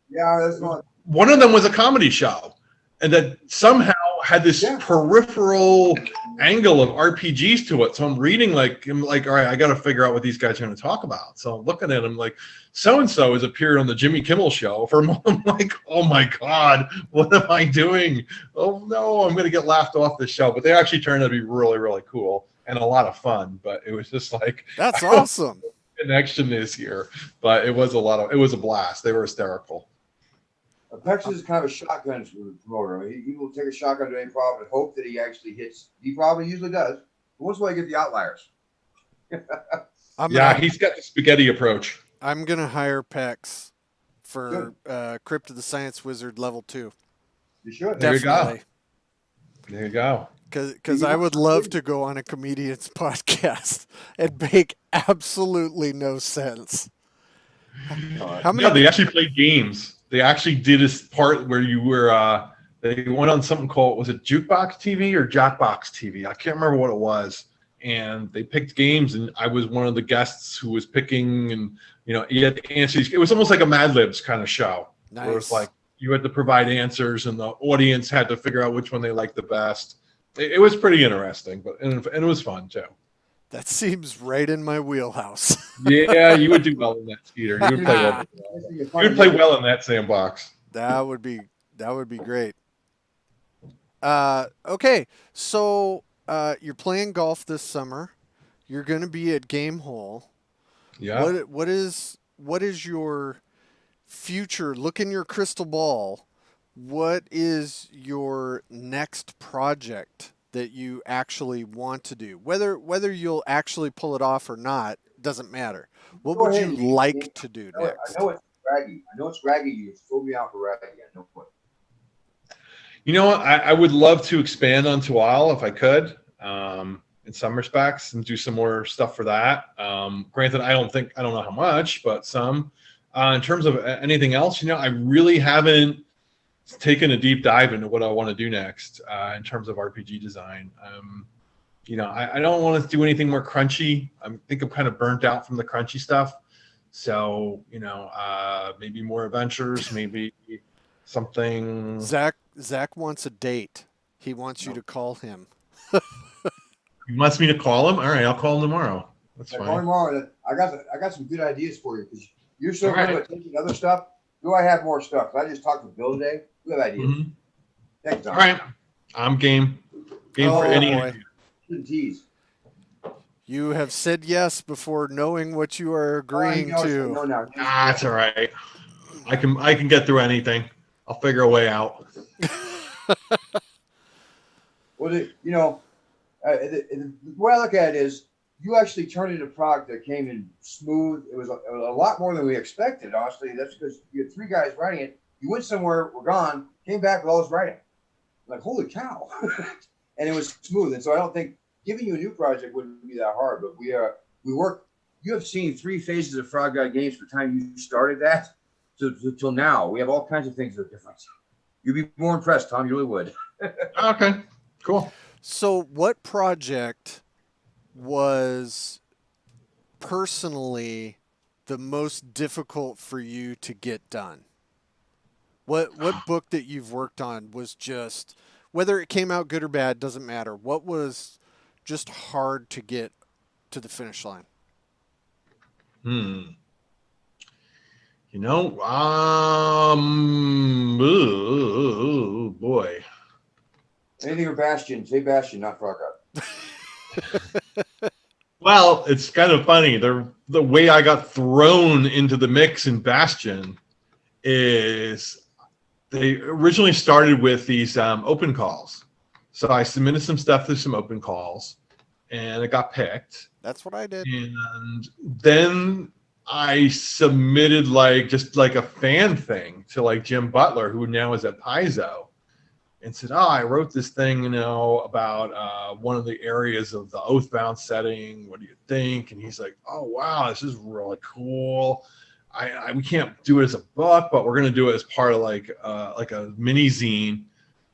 Yeah, that's not. One of them was a comedy show, and that somehow had this peripheral angle of RPGs to it. So I'm reading I'm like, all right, I got to figure out what these guys are going to talk about. So I'm looking at them like, so-and-so has appeared on the Jimmy Kimmel show. I'm like, oh my God, what am I doing? Oh no, I'm going to get laughed off this show. But they actually turned out to be really, really cool and a lot of fun. But it was just like, that's awesome. Connection is here, but it was a blast. They were hysterical. Pex is kind of a shotgun promoter. He will take a shotgun to improv and hope that he actually hits. He probably usually does. But once in a while, you get the outliers. He's got the spaghetti approach. I'm going to hire Pex for Crypt of the Science Wizard level 2. You should. Definitely. There you go. Because I would love to go on a comedian's podcast and make absolutely no sense. They actually played games. They actually did this part where you were, they went on something called, was it Jukebox TV or Jackbox TV? I can't remember what it was. And they picked games, and I was one of the guests who was picking, and, you had to answer. It was almost like a Mad Libs kind of show. Nice. Where it's like you had to provide answers, and the audience had to figure out which one they liked the best. It was pretty interesting, and it was fun, too. That seems right in my wheelhouse. Yeah, you would do well in that, Skeeter. You would play well. You would play well in that sandbox. That would be great. Okay, so you're playing golf this summer. You're going to be at Game Hole. Yeah. What is your future? Look in your crystal ball. What is your next project that you actually want to do? Whether you'll actually pull it off or not doesn't matter. What would you like to do next? I know it's raggy. You throw me out for raggy. I know what. You know what? I would love to expand on Tawal if I could, in some respects, and do some more stuff for that. Granted, I don't know how much, but some. In terms of anything else, I really haven't taken a deep dive into what I want to do next in terms of RPG design. I don't want to do anything more crunchy. I think I'm kind of burnt out from the crunchy stuff. So, maybe more adventures, maybe something. Zach wants a date. He wants you to call him. He wants me to call him? All right, I'll call him tomorrow. That's fine. Call him tomorrow. I got some good ideas for you because you're so good at taking other stuff. Do I have more stuff? I just talked to Bill today. We have ideas. Mm-hmm. Thanks, all right. I'm game. For any. Tease. You have said yes before knowing what you are agreeing to. That's all right. I can get through anything. I'll figure a way out. Well, the way I look at it is you actually turned in a product that came in smooth. It was a lot more than we expected, honestly. That's because you had 3 guys writing it. You went somewhere, we're gone, came back with all this writing. Like, holy cow. And it was smooth. And so I don't think giving you a new project wouldn't be that hard. But we work. You have seen 3 phases of Frog Guy Games from the time you started that till now. We have all kinds of things that are different. You'd be more impressed, Tom. You really would. Okay, cool. So what project was personally the most difficult for you to get done? What book that you've worked on was just, whether it came out good or bad, doesn't matter. What was just hard to get to the finish line? Oh boy. Anything for Bastion. Say Bastion, not Frogger. Well, it's kind of funny. The way I got thrown into the mix in Bastion is they originally started with these open calls. So I submitted some stuff through some open calls, and it got picked. That's what I did. And then I submitted just like a fan thing to like Jim Butler, who now is at Paizo, and said, "Oh, I wrote this thing, about one of the areas of the Oathbound setting. What do you think?" And he's like, "Oh, wow, this is really cool. We can't do it as a book, but we're going to do it as part of like a mini zine."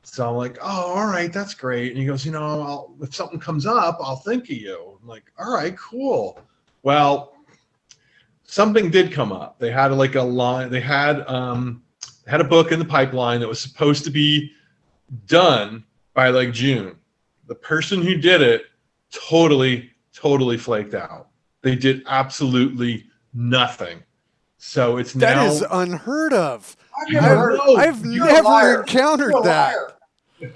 So I'm like, "Oh, all right, that's great." And he goes, "If something comes up, I'll think of you." I'm like, "All right, cool." Well, something did come up. They had like a line. They had a book in the pipeline that was supposed to be done by like June. The person who did it totally flaked out. They did absolutely nothing. So it's That now is unheard of. I've never heard of it. I've You're a never liar. encountered You're a that. liar.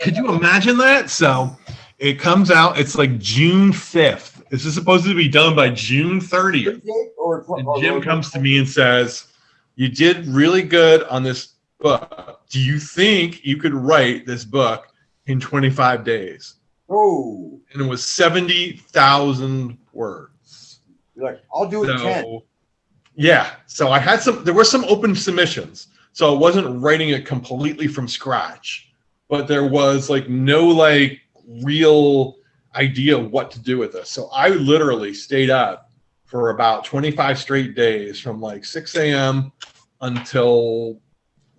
Could you imagine that? So it comes out, it's like June 5th. This is supposed to be done by June 30th. And Jim comes to me and says, "You did really good on this book. Do you think you could write this book in 25 days?" Oh. And it was 70,000 words. You're like, I'll do it in 10. Yeah. So there were some open submissions. So I wasn't writing it completely from scratch, but there was like no like real idea what to do with this. So I literally stayed up for about 25 straight days from like 6 a.m. until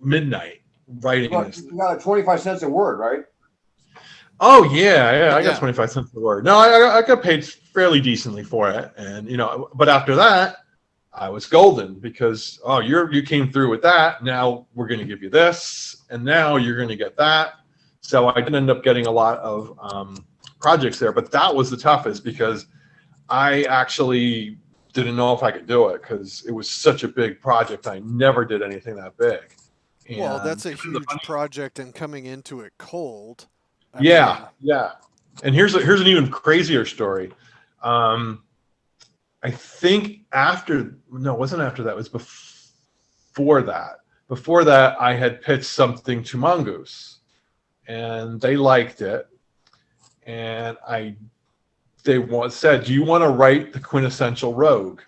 midnight writing this. You got 25 cents a word, right? Oh yeah, I got Yeah. 25 cents a word. No, I got paid fairly decently for it, and but after that, I was golden because you came through with that. Now we're going to give you this, and now you're going to get that. So I did end up getting a lot of projects there, but that was the toughest because I actually didn't know if I could do it because it was such a big project. I never did anything that big. Well, And that's a huge project, and coming into it cold. I yeah, mean, yeah. And here's an even crazier story. I think it wasn't after that. It was before that. Before that, I had pitched something to Mongoose, and they liked it. And they said, "Do you want to write the quintessential Rogue?"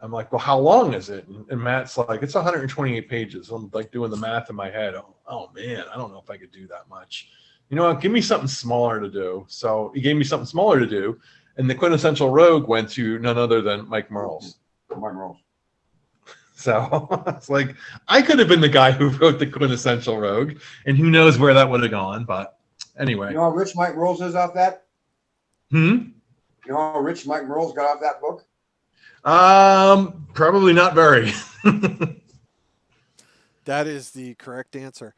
I'm like, "Well, how long is it?" And Matt's like, "It's 128 pages." I'm like doing the math in my head. Oh man, I don't know if I could do that much. You know what? Give me something smaller to do. So he gave me something smaller to do. And the quintessential Rogue went to none other than Mike Merles. Mike Merles. So it's like, I could have been the guy who wrote the quintessential Rogue, and who knows where that would have gone. But anyway. You know how rich Mike Merles is off that? You know how rich Mike Merles got off that book? Probably not very. that is the correct answer.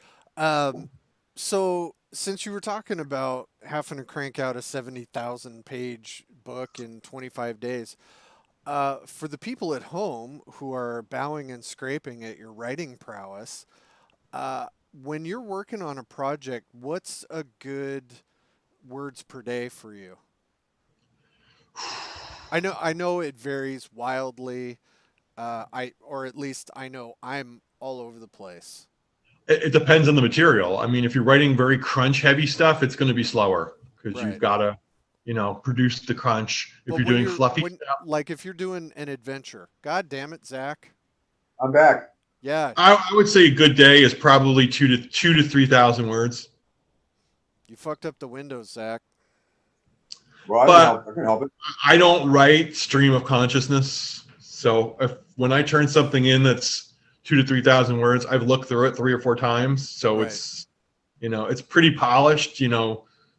So since you were talking about having to crank out a 70,000 page book in 25 days, for the people at home who are bowing and scraping at your writing prowess, when you're working on a project, what's a good words per day for you? I know it varies wildly. Or at least I know I'm all over the place. It depends on the material. I mean, if you're writing very crunch heavy stuff, it's going to be slower because you've got to, produce the crunch. If you're doing fluffy stuff, like if you're doing an adventure, God damn it, Zach. I'm back. Yeah. I would say a good day is probably 2,000 to 3,000 words. You fucked up the windows, Zach. Well, I can help it. I don't write stream of consciousness. So when I turn something in that's 2,000 to 3,000 words, I've looked through it 3 or 4 times. So right. It's pretty polished.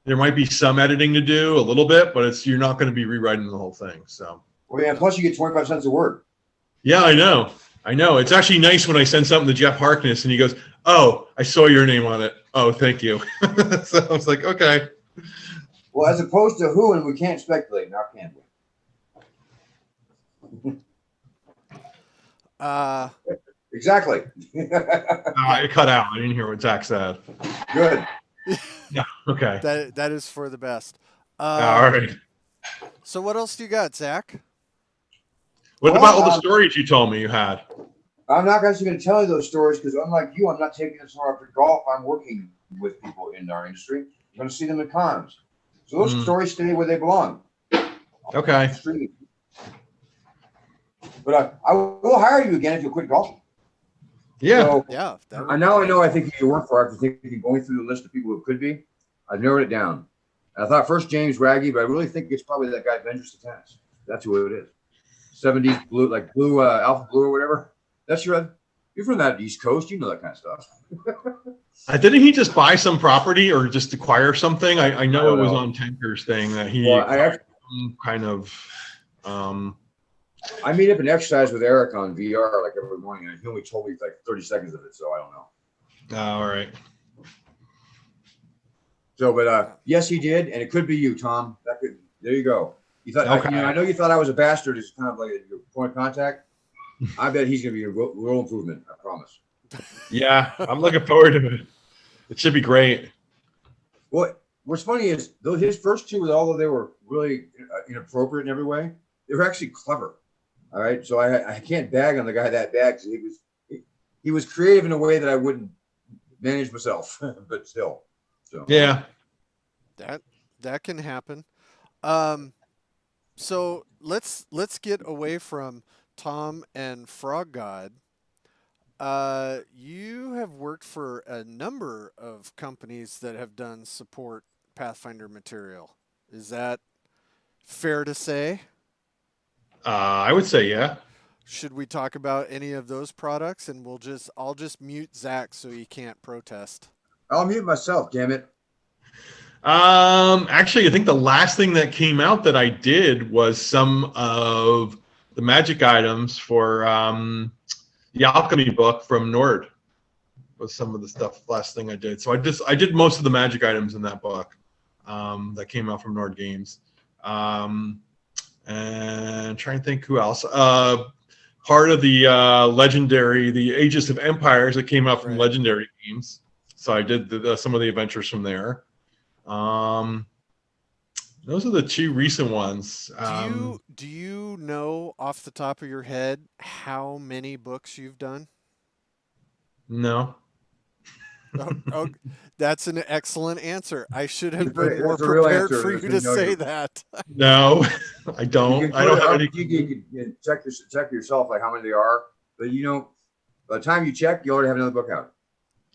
There might be some editing to do a little bit, but you're not going to be rewriting the whole thing. So. Well, yeah. Plus, you get 25 cents a word. Yeah, I know. It's actually nice when I send something to Jeff Harkness and he goes, "Oh, I saw your name on it. Oh, thank you." So I was like, okay. Well, as opposed to who, and we can't speculate now, can we? Exactly. It cut out. I didn't hear what Zach said. Good. Yeah. Okay. That is for the best. All right. So what else do you got, Zach? What Well, about all the stories you told me you had? I'm not actually going to tell you those stories because unlike you, I'm not taking this far after golf. I'm working with people in our industry. I'm going to see them at cons. So those stories stay where they belong. Okay. But I will hire you again if you quit golfing. Yeah. So, Yeah. now I know I think you work for after thinking going through the list of people who could be. I've narrowed it down. I thought first James Raggy, but I really think it's probably that guy Ventures to Tennis. That's who it is. 70s blue, like blue, alpha blue or whatever. That's you're from that East Coast. You know that kind of stuff. Didn't he just buy some property or just acquire something? I know it was on Tanker's thing that he kind of. I meet up and exercise with Eric on VR like every morning, and he only told me like 30 seconds of it, so I don't know. All right. So, but yes, he did, and it could be you, Tom. There you go. You thought I know you thought I was a bastard as kind of like your point of contact. I bet he's going to be a real improvement. I promise. Yeah, I'm looking forward to it. It should be great. Well, what's funny is though his first two, although they were really inappropriate in every way, they were actually clever. All right, so I can't bag on the guy that bad because he was creative in a way that I wouldn't manage myself, but still. So yeah, that can happen. So let's get away from Tom and Frog God. You have worked for a number of companies that have done support Pathfinder material. Is that fair to say? I would say yeah. Should we talk about any of those products? And I'll just mute Zach so he can't protest. I'll mute myself, damn it. Actually, I think the last thing that came out that I did was some of the magic items for the alchemy book from Nord. Was some of the stuff last thing I did. So I did most of the magic items in that book that came out from Nord Games. And trying to think who else. Part of the legendary, the Aegis of Empires that came out from Legendary Games. So I did some of the adventures from there. Those are the two recent ones. Do you know off the top of your head how many books you've done? No. Oh, that's an excellent answer. I should have been more prepared for you to say that. No, I don't. I don't have any. You can check yourself like how many there are, but by the time you check, you already have another book out.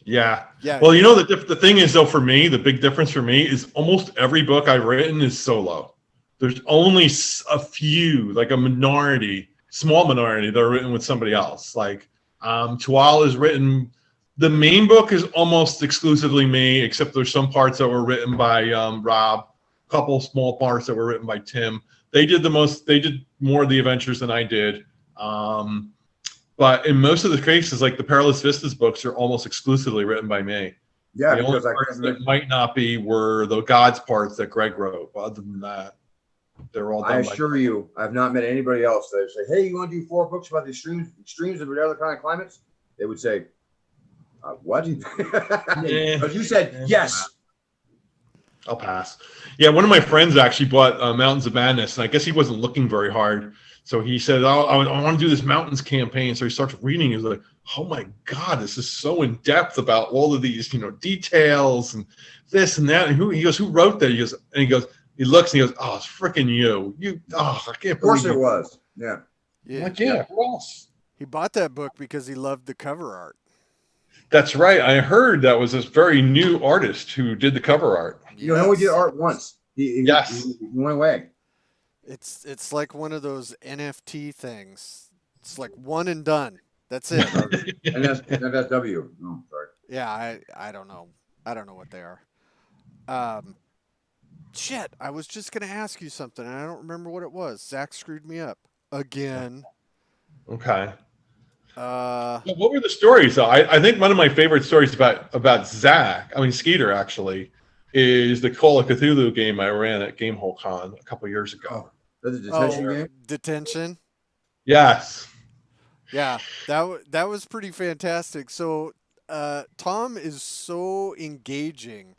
Yeah. Well, the thing is though, for me, the big difference for me is almost every book I've written is solo. There's only a few, like a minority, small minority, that are written with somebody else. Like Tual is written. The main book is almost exclusively me, except there's some parts that were written by Rob, a couple small parts that were written by Tim. They did more of the adventures than I did. But in most of the cases, like the Perilous Vistas books are almost exclusively written by me. Yeah, the only parts that might not be were the Gods parts that Greg wrote. But other than that, they're all done. I assure you, I've not met anybody else that would say, "Hey, you want to do 4 books about the extremes of other kind of climates?" They would say, "What?" But you said yes. I'll pass. Yeah, one of my friends actually bought Mountains of Madness, and I guess he wasn't looking very hard. So he said, I want to do this Mountains campaign. So he starts reading. He's like, oh my God, this is so in depth about all of these, details and this and that. And he goes, who wrote that? He looks and he goes, oh, it's freaking you. I can't believe it. Of course it was. Yeah. Who else? He bought that book because he loved the cover art. That's right. I heard that was this very new artist who did the cover art. He only did art once. He went away. It's like one of those NFT things. It's like one and done. That's it. And that's FSW. Oh, sorry. Yeah, I don't know. I don't know what they are. Shit, I was just gonna ask you something and I don't remember what it was. Zach screwed me up again. Okay. What were the stories though? I think one of my favorite stories about Zach, Skeeter actually, is the Call of Cthulhu game I ran at Gamehole Con a couple years ago. The detention game? Detention? Yes. Yeah, that was pretty fantastic. So, Tom is so engaging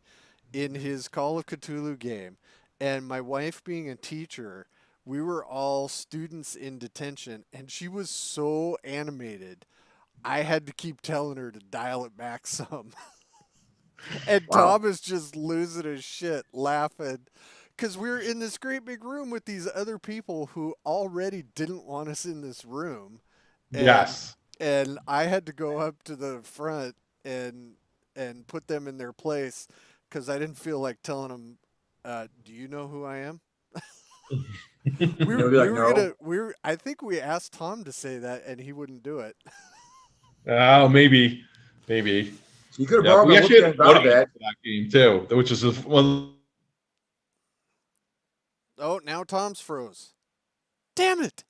in his Call of Cthulhu game, and my wife being a teacher, we were all students in detention, and she was so animated. I had to keep telling her to dial it back some. And Wow. Tom is just losing his shit laughing because we're in this great big room with these other people who already didn't want us in this room, and Yes. I had to go up to the front and put them in their place because I didn't feel like telling them, "Do you know who I am?" They'll be like, no. I think we asked Tom to say that and he wouldn't do it. Oh, maybe, maybe. You could have Yeah, borrowed we my actually had Wolfgang an Battle audience Badge. for that game too, which is one. Oh, now Tom's froze. Damn it!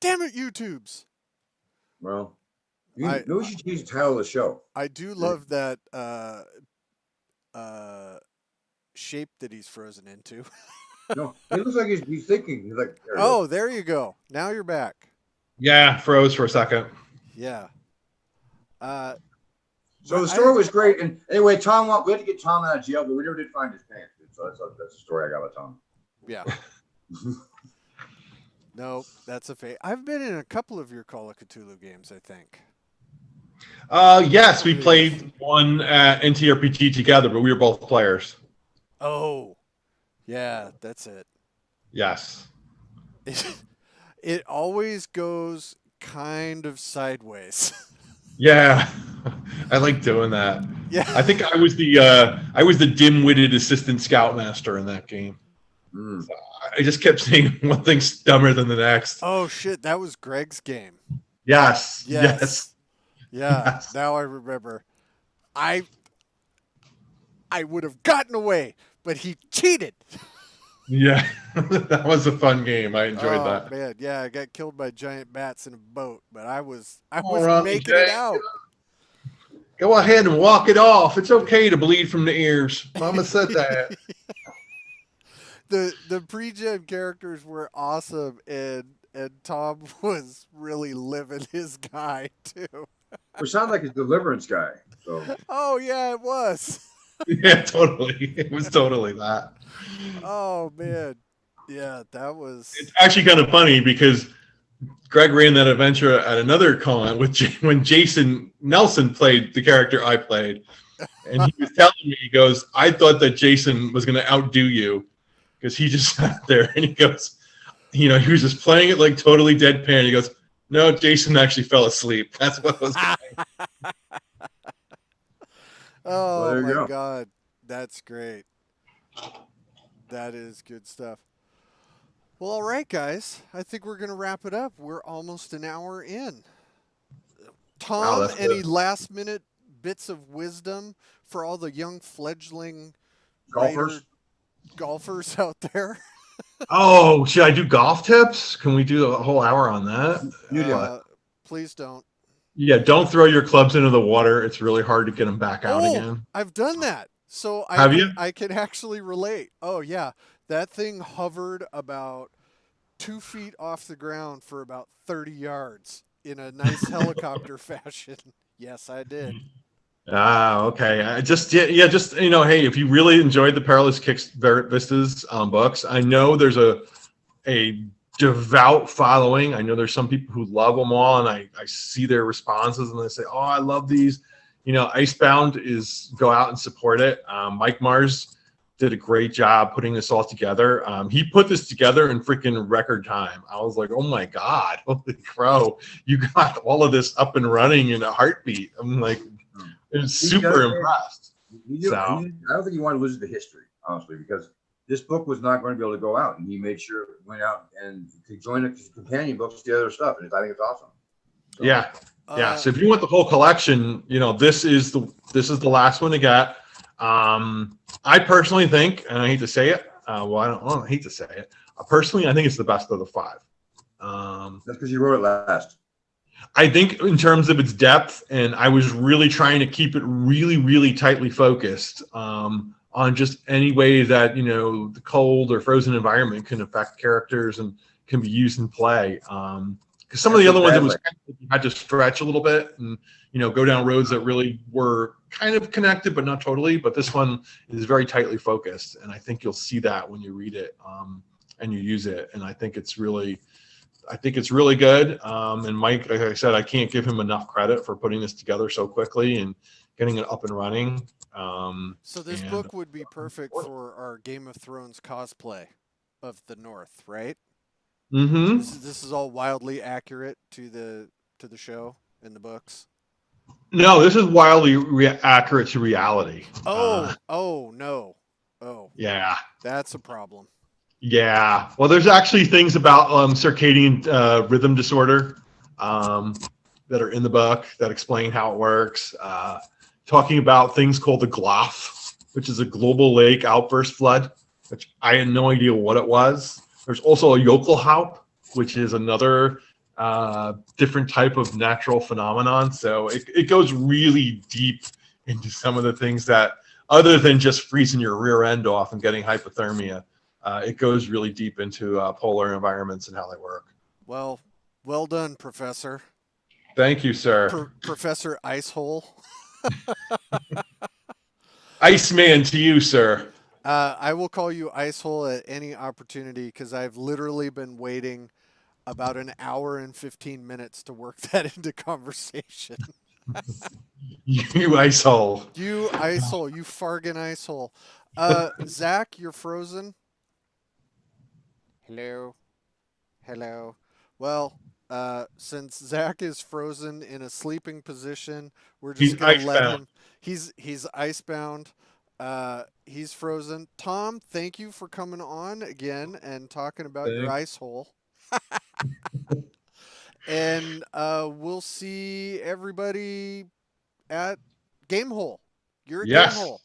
Damn it, YouTubes! Well, I maybe we should change the title of the show. I do love that uh, shape that he's frozen into. No, it looks like he's thinking. He's like, there we go. Oh, there you go. Now you're back. Yeah, froze for a second. Yeah. Uh, So the story was great. And anyway, we had to get Tom out of jail, but we never did find his pants. So that's the story I got with Tom. Yeah. No, that's a fake. I've been in a couple of your Call of Cthulhu games, I think. Yes, we played one at NTRPG together, but we were both players. Oh, yeah, that's it. Yes. It always goes kind of sideways. Yeah, I like doing that. Yeah. I think I was the dim-witted assistant scoutmaster in that game. Mm. So I just kept saying one thing's dumber than the next. Oh shit, that was Greg's game. Yes. Yes. Yes. Yeah. Yes. Now I remember. I would have gotten away, but he cheated. Yeah, that was a fun game. I enjoyed that. Man, yeah, I got killed by giant bats in a boat, but I was All right, making it Jay. out. Go ahead and walk it off. It's okay to bleed from the ears. Mama said that. The pre-gen characters were awesome, and Tom was really living his guy too. It sounds like a deliverance guy. So Oh yeah, it was. Yeah, totally. It was totally that. Oh man, yeah, that was. It's actually kind of funny because Greg ran that adventure at another con when Jason Nelson played the character I played, and he was telling me, he goes, "I thought that Jason was going to outdo you because he just sat there and he goes, he was just playing it like totally deadpan. He goes, no, Jason actually fell asleep. That's what was." Oh Well, there you my go. god, that's great. That is good stuff. Well, all right, guys. I think we're gonna wrap it up. We're almost an hour in. Tom, that's any good. last minute bits of wisdom for all the young fledgling Golfers? writer golfers out there? Oh, should I do golf tips? Can we do a whole hour on that? You do. Please don't. Yeah, don't throw your clubs into the water. It's really hard to get them back out Oh, again. I've done that. So Have you? I can actually relate. Oh yeah, that thing hovered about 2 feet off the ground for about 30 yards in a nice helicopter fashion. Yes, I did. Ah, okay. Just hey, if you really enjoyed the Perilous Kicks Vistas books, I know there's a devout following. I know there's some people who love them all, and I see their responses and they say, "Oh, I love these." Icebound is go out and support it. Mike Mars did a great job putting this all together. He put this together in freaking record time. I was like, oh my God, holy crow. You got all of this up and running in a heartbeat. I'm like, super impressed. I don't think he wanted to lose the history, honestly, because this book was not going to be able to go out, and he made sure it went out and could join the companion books, the other stuff, and I think it's awesome. So, yeah. So if you want the whole collection, this is the last one to get. I personally think, and I hate to say it, I don't hate to say it. Personally, I think it's the best of the five. that's because you wrote it last. I think in terms of its depth, and I was really trying to keep it really, really tightly focused on just any way that the cold or frozen environment can affect characters and can be used in play. Because some I of the feel other ones, it bad, was like, kind of, you had to stretch a little bit and go down roads that really were kind of connected, but not totally. But this one is very tightly focused, and I think you'll see that when you read it and you use it. And I think it's really good. And Mike, like I said, I can't give him enough credit for putting this together so quickly and getting it up and running. So this And book would be perfect for our Game of Thrones cosplay of the North, right? mm-hmm. This is all wildly accurate to the show in the books. No, this is wildly accurate to reality. Oh no. Oh, Yeah. that's a problem. Yeah. Well, there's actually things about circadian rhythm disorder that are in the book that explain how it works. Talking about things called the GLOF, which is a global lake outburst flood, which I had no idea what it was. There's also a Jokelhaup, which is another different type of natural phenomenon. So it goes really deep into some of the things that, other than just freezing your rear end off and getting hypothermia, it goes really deep into polar environments and how they work. Well done, Professor. Thank you, sir. Professor Icehole. Iceman to you, sir. I will call you Icehole at any opportunity because I've literally been waiting about an hour and 15 minutes to work that into conversation. You icehole. You Icehole, you Fargan Icehole. Zach, you're frozen. Hello. Hello. Well, since Zach is frozen in a sleeping position, we're just He's gonna let icebound. him. He's icebound. He's frozen. Tom, thank you for coming on again and talking about your Thanks. ice hole. And we'll see everybody at Game Hole. You're a Game Yes. Hole.